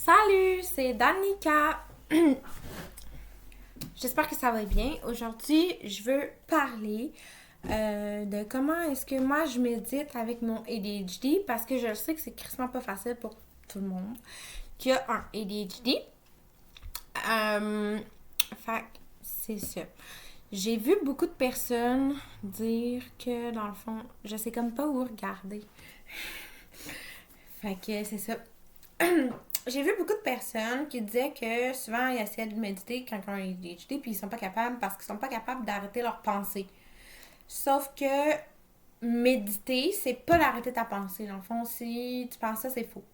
Salut, c'est Danica. J'espère que ça va bien. Aujourd'hui, je veux parler de comment est-ce que moi je médite avec mon ADHD parce que je sais que c'est crissement pas facile pour tout le monde qui a un ADHD. Fait que c'est ça. J'ai vu beaucoup de personnes dire que dans le fond, je sais comme pas où regarder. Fait que c'est ça. J'ai vu beaucoup de personnes qui disaient que souvent ils essaient de méditer quand ils ont un ADHD puis ils sont pas capables parce qu'ils sont pas capables d'arrêter leurs pensées. Sauf que méditer, c'est pas d'arrêter ta pensée. Dans le fond, si tu penses ça, c'est faux.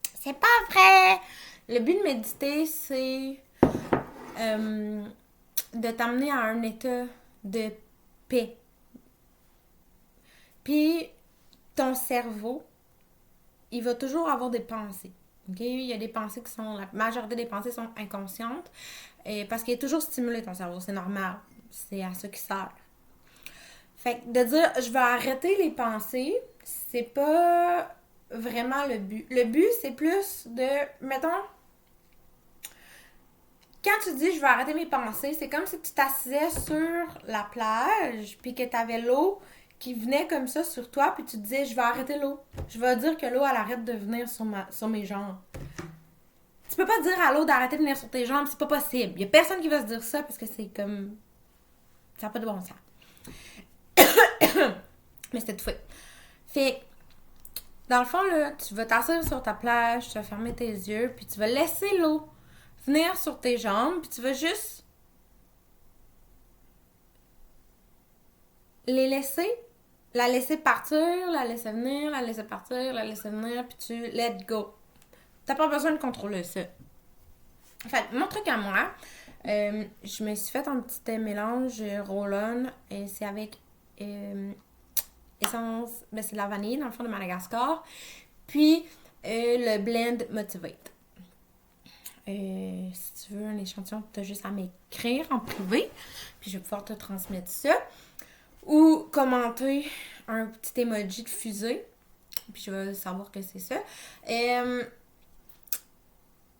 C'est pas vrai! Le but de méditer, c'est de t'amener à un état de paix. Puis ton cerveau, il va toujours avoir des pensées. Okay? Il y a des pensées qui sont... La majorité des pensées sont inconscientes parce qu'il est toujours stimulé ton cerveau. C'est normal. C'est à ça qu'il sert. Fait que de dire je vais arrêter les pensées, c'est pas vraiment le but. Le but, c'est plus de... Mettons, quand tu dis je vais arrêter mes pensées, c'est comme si tu t'assisais sur la plage puis que tu avais l'eau qui venait comme ça sur toi, puis tu te disais, je vais arrêter l'eau. Je vais dire que l'eau, elle arrête de venir sur mes jambes. Tu peux pas dire à l'eau d'arrêter de venir sur tes jambes, c'est pas possible. Il y a personne qui va se dire ça parce que c'est comme... Ça n'a pas de bon sens. Mais c'était tout fait. Fait dans le fond, là, tu vas t'asseoir sur ta plage, tu vas fermer tes yeux, puis tu vas laisser l'eau venir sur tes jambes, puis tu vas juste les laisser, la laisser partir, la laisser venir, la laisser partir, la laisser venir, puis tu let go. T'as pas besoin de contrôler ça. Fait mon truc à moi, je me suis fait un petit mélange roll-on, et c'est avec essence, ben c'est de la vanille dans le fond de Madagascar, puis le blend Motivate. Si tu veux un échantillon, tu as juste à m'écrire en privé, puis je vais pouvoir te transmettre ça. Ou commenter un petit emoji de fusée, puis je vais savoir que c'est ça.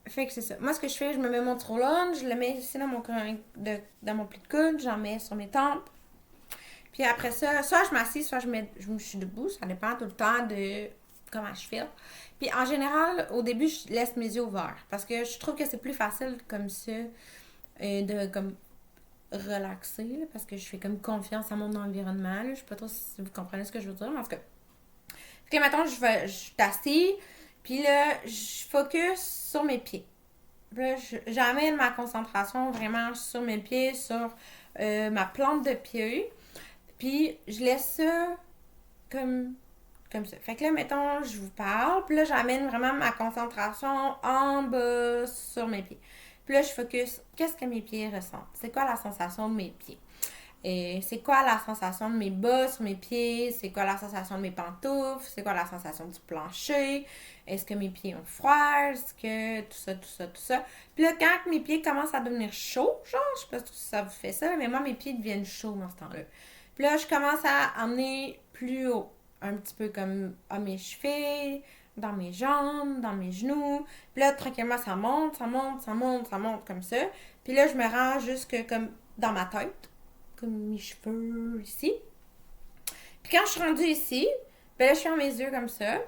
Fait que c'est ça. Moi, ce que je fais, je me mets mon roll-on, je le mets ici dans mon pli de coude, j'en mets sur mes tempes. Puis après ça, soit je m'assieds, soit je suis debout, ça dépend tout le temps de comment je file. Puis en général, au début, je laisse mes yeux ouverts parce que je trouve que c'est plus facile comme ça de comme relaxer là, parce que je fais comme confiance à mon environnement. Là. Je sais pas trop si vous comprenez ce que je veux dire, mais en tout cas. Fait que maintenant, je t'assis, puis là, je focus sur mes pieds. Puis là, j'amène ma concentration vraiment sur mes pieds, sur ma plante de pied. Puis je laisse ça comme ça. Fait que là, mettons, je vous parle, puis là, j'amène vraiment ma concentration en bas sur mes pieds. Puis là, je focus, qu'est-ce que mes pieds ressentent? C'est quoi la sensation de mes pieds? Et c'est quoi la sensation de mes bas sur mes pieds? C'est quoi la sensation de mes pantoufles? C'est quoi la sensation du plancher? Est-ce que mes pieds ont froid? Est-ce que tout ça, tout ça, tout ça? Puis là, quand mes pieds commencent à devenir chauds, genre, je sais pas si ça vous fait ça, mais moi, mes pieds deviennent chauds dans ce temps-là. Puis là, je commence à emmener plus haut. Un petit peu comme à mes chevilles, dans mes jambes, dans mes genoux. Puis là, tranquillement, ça monte, ça monte, ça monte, ça monte comme ça. Puis là, je me rends jusque comme dans ma tête. Comme mes cheveux ici. Puis quand je suis rendue ici, ben là, je ferme mes yeux comme ça.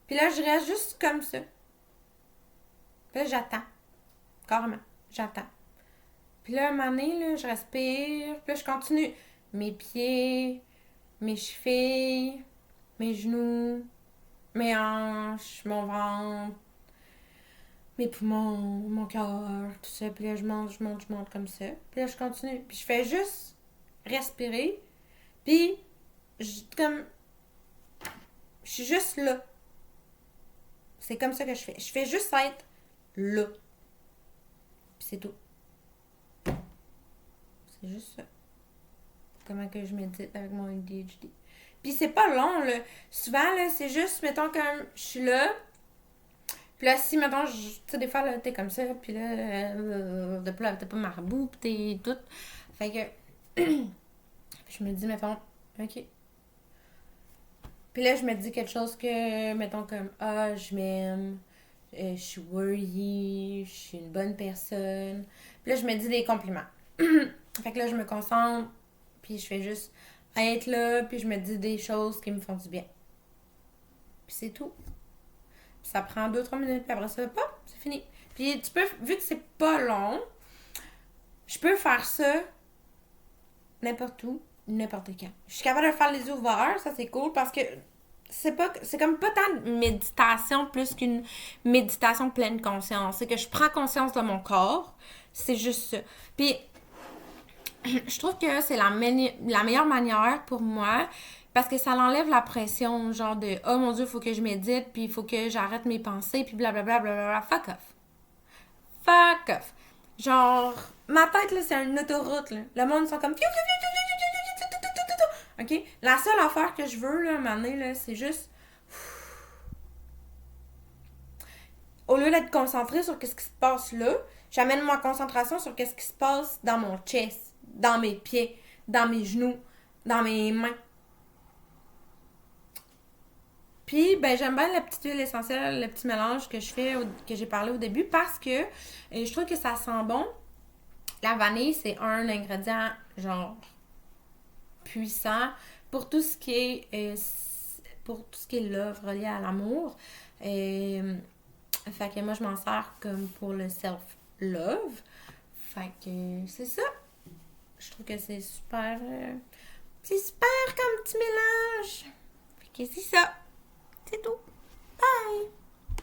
Puis là, je reste juste comme ça. Puis là, j'attends. Carrément. J'attends. Puis là, à un moment donné, là, je respire. Puis là, je continue. Mes pieds, mes chevilles, mes genoux, mes hanches, mon ventre, mes poumons, mon cœur, tout ça. Puis là, je monte comme ça. Puis là, je continue. Puis je fais juste respirer. Puis, je suis juste là. C'est comme ça que je fais. Je fais juste être là. Puis c'est tout. C'est juste ça. Comment que je médite avec mon ADHD. Puis c'est pas long, là. Souvent, là, c'est juste, mettons, comme je suis là. Puis là, si, mettons, tu sais, des fois, là, t'es comme ça. Puis là, t'es pas marabout, puis t'es tout. Fait que, puis je me dis, mettons, ok. Puis là, je me dis quelque chose que, mettons, comme, je m'aime, je suis worthy, je suis une bonne personne. Puis là, je me dis des compliments. Fait que là, je me concentre, puis je fais juste être là, puis je me dis des choses qui me font du bien. Puis c'est tout. Puis ça prend 2-3 minutes, puis après ça, pop, c'est fini. Puis tu peux, vu que c'est pas long, je peux faire ça n'importe où, n'importe quand. Je suis capable de faire les yeux ouverts, ça c'est cool, parce que c'est comme pas tant de méditation plus qu'une méditation pleine conscience. C'est que je prends conscience de mon corps, c'est juste ça. Puis je trouve que c'est la meilleure manière pour moi parce que ça l'enlève la pression, genre de oh mon dieu, faut que je médite, puis il faut que j'arrête mes pensées, puis blablabla, blablabla. Fuck off. Fuck off. Genre, ma tête, là, c'est une autoroute, là. Le monde sont comme. OK? La seule affaire que je veux, là, à un moment donné, là, c'est juste. Au lieu d'être concentrée sur ce qui se passe là, j'amène ma concentration sur ce qui se passe dans mon chest, dans mes pieds, dans mes genoux, dans mes mains. Puis, ben, j'aime bien la petite huile essentielle, le petit mélange que je fais, que j'ai parlé au début, parce que je trouve que ça sent bon. La vanille, c'est un ingrédient, genre, puissant pour tout ce qui est, love relié à l'amour. Fait que moi, je m'en sers comme pour le self-love. Fait que c'est ça. Je trouve que c'est super... c'est super comme petit mélange. Fait que c'est ça. C'est tout. Bye!